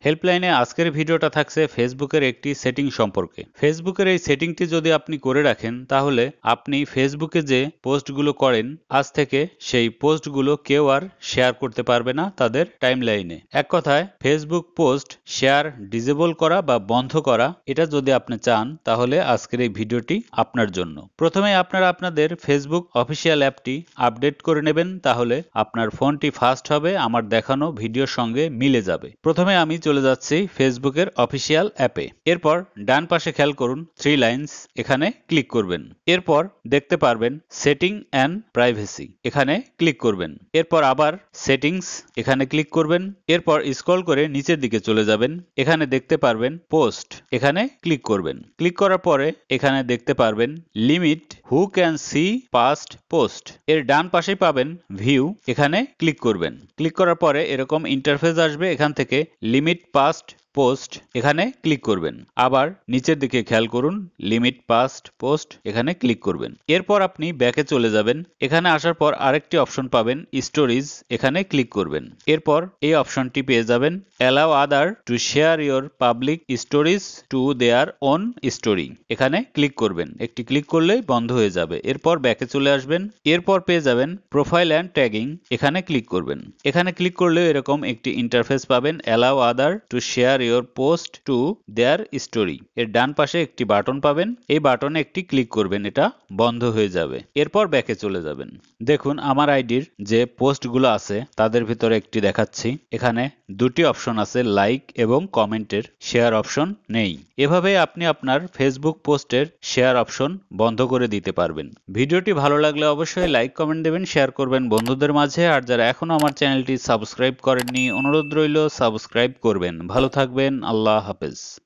হেল্পলাইনে আজকের ভিডিওটা থাকছে ফেসবুকের একটি সেটিং সম্পর্কে। ফেসবুকের এই সেটিংটি যদি আপনি করে রাখেন তাহলে আপনি ফেসবুকে যে পোস্টগুলো করেন আজ থেকে সেই পোস্টগুলো কেউ আর শেয়ার করতে পারবে না তাদের টাইমলাইনে। এক কথায় ফেসবুক পোস্ট শেয়ার ডিসেবল করা বা বন্ধ করা, এটা যদি আপনি চান তাহলে আজকের এই ভিডিওটি আপনার জন্য। প্রথমে আপনারা আপনাদের ফেসবুক অফিসিয়াল অ্যাপটি আপডেট করে নেবেন, তাহলে আপনার ফোনটি ফাস্ট হবে, আমার দেখানো ভিডিওর সঙ্গে মিলে যাবে। প্রথমে আমি চলে যাচ্ছি ফেসবুকের অফিসিয়াল অ্যাপে। এরপর ডান পাশে খেয়াল করুন 3 লাইনস, এখানে ক্লিক করবেন। এরপর দেখতে পারবেন সেটিং অ্যান্ড প্রাইভেসি, এখানে ক্লিক করবেন। এরপর আবার সেটিংস, এখানে ক্লিক করবেন। এরপর স্ক্রল করে নিচের দিকে চলে যাবেন, এখানে দেখতে পারবেন পোস্ট, এখানে ক্লিক করবেন। ক্লিক করার পরে এখানে দেখতে পারবেন limit who can see past post, এর ডান পাশে পাবেন ভিউ, এখানে ক্লিক করবেন। ক্লিক করার পরে এরকম ইন্টারফেস আসবে, এখান থেকে লিমিট পাস্ট পোস্ট, এখানে ক্লিক করবেন। আবার নিচের দিকে খেয়াল করুন লিমিট পাস্ট পোস্ট, এখানে ক্লিক করবেন। এরপর আপনি ব্যাকে চলে যাবেন, এখানে আসার পর আরেকটি অপশন পাবেন স্টোরিজ, এখানে ক্লিক করবেন। এরপর এই অপশনটি পেয়ে যাবেন allow other to share your public stories to their own story, এখানে ক্লিক করবেন। একটি ক্লিক করলেই বন্ধ হয়ে যাবে। এরপর ব্যাকে চলে আসবেন, এরপর পেয়ে যাবেন প্রোফাইল অ্যান্ড ট্যাগিং, এখানে ক্লিক করবেন। এখানে ক্লিক করলে এরকম একটি ইন্টারফেস পাবেন allow other to share your post to their story, এর ডান পাশে একটি বাটন পাবেন, এই বাটনে একটি ক্লিক করবেন, এটা বন্ধ হয়ে যাবে। এরপর ব্যাকে চলে যাবেন। দেখুন আমার আইডির যে পোস্টগুলো আছে তাদের ভিতরে একটি দেখাচ্ছি, এখানে দুটি অপশন আছে, লাইক এবং কমেন্টের, শেয়ার অপশন নেই। এভাবে আপনি আপনার ফেসবুক পোস্টের শেয়ার অপশন বন্ধ করে দিতে পারবেন। ভিডিওটি ভালো লাগলে অবশ্যই লাইক কমেন্ট দেবেন, শেয়ার করবেন বন্ধুদের মাঝে। আর যারা এখনো আমার চ্যানেলটি সাবস্ক্রাইব করেননি, অনুরোধ রইল সাবস্ক্রাইব করবেন। ভালো থাকবেন, আল্লাহ হাফেজ।